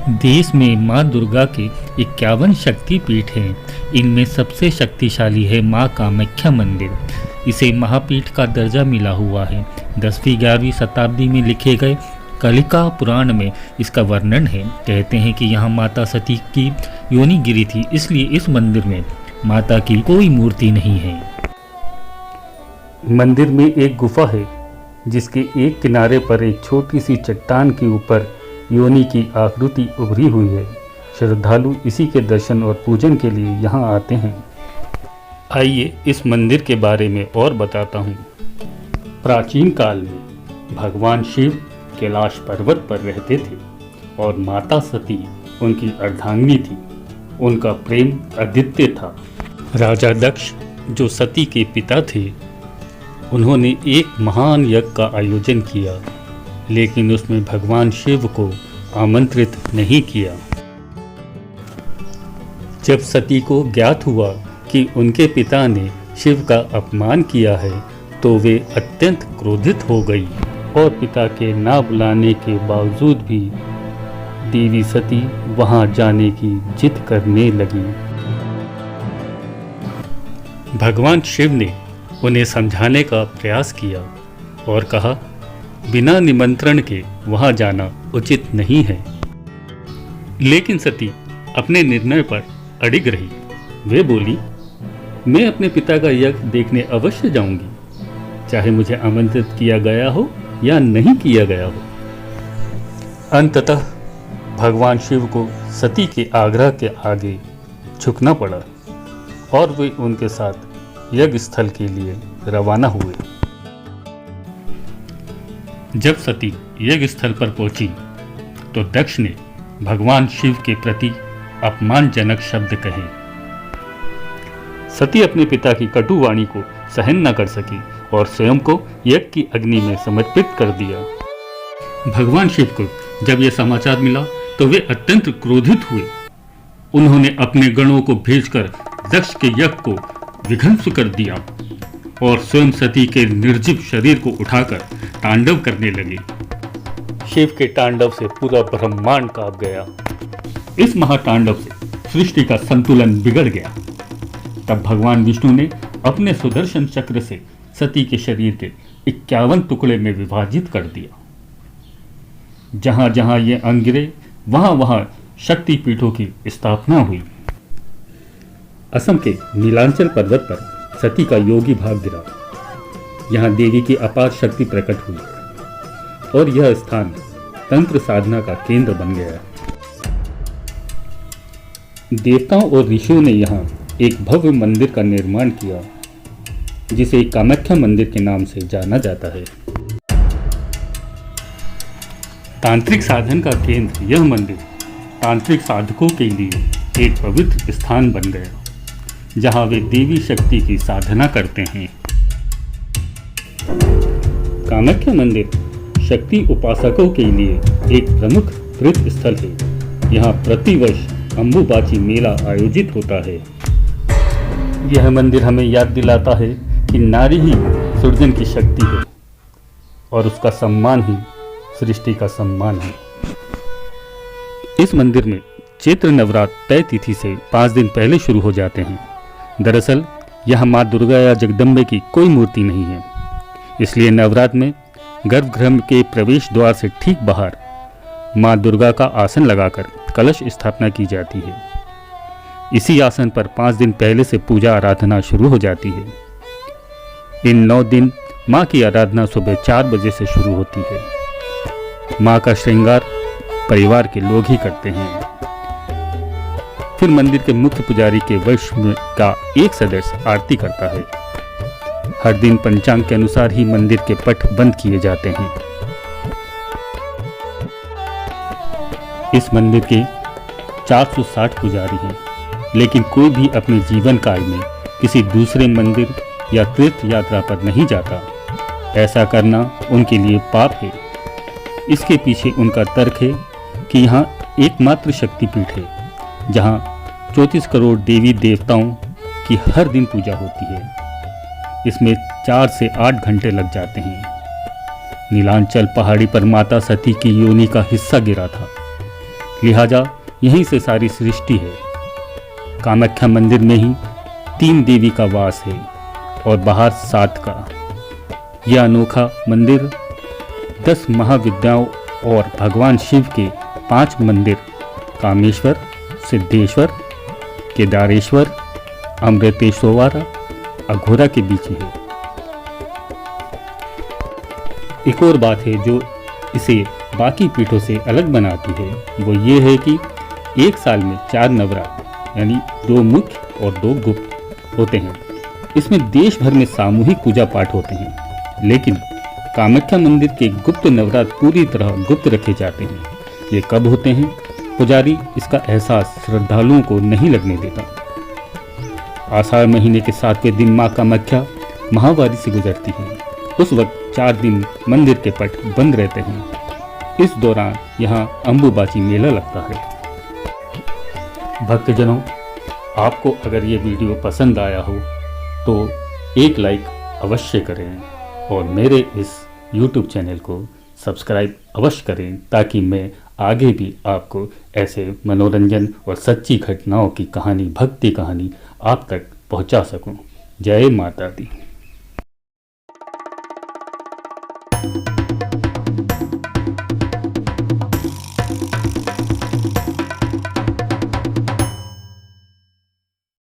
देश में माँ दुर्गा के 51 शक्तिपीठ हैं। इनमें सबसे शक्तिशाली है माँ कामाख्या मंदिर। इसे महापीठ का दर्जा मिला हुआ है। 10वीं-11वीं शताब्दी में लिखे गए कालिका पुराण में इसका वर्णन है। कहते हैं कि यहाँ माता सती की योनि गिरी थी, इसलिए इस मंदिर में माता की कोई मूर्ति नहीं है। मंदिर में एक गुफा है जिसके एक किनारे पर एक छोटी सी चट्टान के ऊपर योनि की आकृति उभरी हुई है। श्रद्धालु इसी के दर्शन और पूजन के लिए यहाँ आते हैं। आइए इस मंदिर के बारे में और बताता हूँ। प्राचीन काल में भगवान शिव कैलाश पर्वत पर रहते थे और माता सती उनकी अर्धांगिनी थी। उनका प्रेम अद्वितीय था। राजा दक्ष जो सती के पिता थे, उन्होंने एक महान यज्ञ का आयोजन किया, लेकिन उसमें भगवान शिव को आमंत्रित नहीं किया। जब सती को ज्ञात हुआ कि उनके पिता ने शिव का अपमान किया है, तो वे अत्यंत क्रोधित हो गई और पिता के ना बुलाने के बावजूद भी देवी सती वहां जाने की जिद करने लगी। भगवान शिव ने उन्हें समझाने का प्रयास किया और कहा, बिना निमंत्रण के वहां जाना उचित नहीं है। लेकिन सती अपने निर्णय पर अडिग रही। वे बोली, मैं अपने पिता का यज्ञ देखने अवश्य जाऊंगी, चाहे मुझे आमंत्रित किया गया हो या नहीं किया गया हो। अंततः भगवान शिव को सती के आग्रह के आगे झुकना पड़ा और वे उनके साथ यज्ञ स्थल के लिए रवाना हुए। जब सती यज्ञ स्थल पर पहुंची तो दक्ष ने भगवान शिव के प्रति अपमानजनक शब्द कहे। सती अपने पिता की कटु वाणी को सहन न कर सकी और स्वयं को यज्ञ की अग्नि में समर्पित कर दिया। भगवान शिव को जब यह समाचार मिला तो वे अत्यंत क्रोधित हुए। उन्होंने अपने गणों को भेजकर दक्ष के यज्ञ को विध्वंस कर दिया और स्वयं सती के निर्जीव शरीर को उठाकर तांडव करने लगे। शिव के तांडव से पूरा ब्रह्मांड कांप गया। इस महातांडव से सृष्टि का संतुलन बिगड़ गया। तब भगवान विष्णु ने अपने सुदर्शन चक्र से सती के शरीर के 51 टुकड़े में विभाजित कर दिया। जहां जहां ये अंग गिरे, वहां वहां शक्तिपीठों की स्थापना हुई। असम के नीलांचल पर्वत पर सती का योगी भाग गिरा। यहाँ देवी की अपार शक्ति प्रकट हुई और यह स्थान तंत्र साधना का केंद्र बन गया। देवताओं और ऋषियों ने यहाँ एक भव्य मंदिर का निर्माण किया, जिसे कामाख्या मंदिर के नाम से जाना जाता है। तांत्रिक साधन का केंद्र यह मंदिर तांत्रिक साधकों के लिए एक पवित्र स्थान बन गया, जहां वे देवी शक्ति की साधना करते हैं। कामाख्या मंदिर शक्ति उपासकों के लिए एक प्रमुख तीर्थ स्थल है। यहाँ प्रतिवर्ष अंबुबाची मेला आयोजित होता है। यह मंदिर हमें याद दिलाता है कि नारी ही सृजन की शक्ति है और उसका सम्मान ही सृष्टि का सम्मान है। इस मंदिर में चैत्र नवरात्र तय तिथि से 5 दिन पहले शुरू हो जाते हैं। दरअसल यहाँ माँ दुर्गा या जगदम्बे की कोई मूर्ति नहीं है, इसलिए नवरात्र में गर्भगृह के प्रवेश द्वार से ठीक बाहर माँ दुर्गा का आसन लगाकर कलश स्थापना की जाती है। इसी आसन पर 5 दिन पहले से पूजा आराधना शुरू हो जाती है। इन 9 दिन माँ की आराधना सुबह 4 बजे से शुरू होती है। माँ का श्रृंगार परिवार के लोग ही करते हैं। फिर मंदिर के मुख्य पुजारी के वंश का एक सदस्य आरती करता है। हर दिन पंचांग के अनुसार ही मंदिर के पट बंद किए जाते हैं। इस मंदिर के 460 पुजारी हैं, लेकिन कोई भी अपने जीवन काल में किसी दूसरे मंदिर या तीर्थ यात्रा पर नहीं जाता। ऐसा करना उनके लिए पाप है। इसके पीछे उनका तर्क है कि यहाँ एकमात्र शक्तिपीठ है, जहाँ 34 करोड़ देवी देवताओं की हर दिन पूजा होती है। इसमें 4 से 8 घंटे लग जाते हैं। नीलांचल पहाड़ी पर माता सती की योनि का हिस्सा गिरा था, लिहाजा यहीं से सारी सृष्टि है। कामाख्या मंदिर में ही 3 देवी का वास है और बाहर 7 का। यह अनोखा मंदिर 10 महाविद्याओं और भगवान शिव के 5 मंदिर कामेश्वर, सिद्धेश्वर, केदारेश्वर, अमृतेश्वर, अघोरा के बीच है। एक और बात है जो इसे बाकी पीठों से अलग बनाती है, वो ये है कि एक साल में 4 नवरात्र यानी 2 मुख्य और 2 गुप्त होते हैं। इसमें देश भर में सामूहिक पूजा पाठ होते हैं, लेकिन कामाख्या मंदिर के गुप्त नवरात्र पूरी तरह गुप्त रखे जाते हैं। ये कब होते हैं? पुजारी इसका एहसास श्रद्धालुओं को नहीं लगने देता। आषाढ़ महीने के 7वें दिन माँ कामाख्या महावारी से गुजरती है। उस वक्त 4 दिन मंदिर के पट बंद रहते हैं। इस दौरान यहाँ अम्बुबाची मेला लगता है। भक्तजनों, आपको अगर ये वीडियो पसंद आया हो तो एक लाइक अवश्य करें और मेरे इस YouTube चैनल को सब्सक्राइब अवश्य करें, ताकि मैं आगे भी आपको ऐसे मनोरंजन और सच्ची घटनाओं की कहानी, भक्ति कहानी आप तक पहुंचा सकूं। जय माता दी।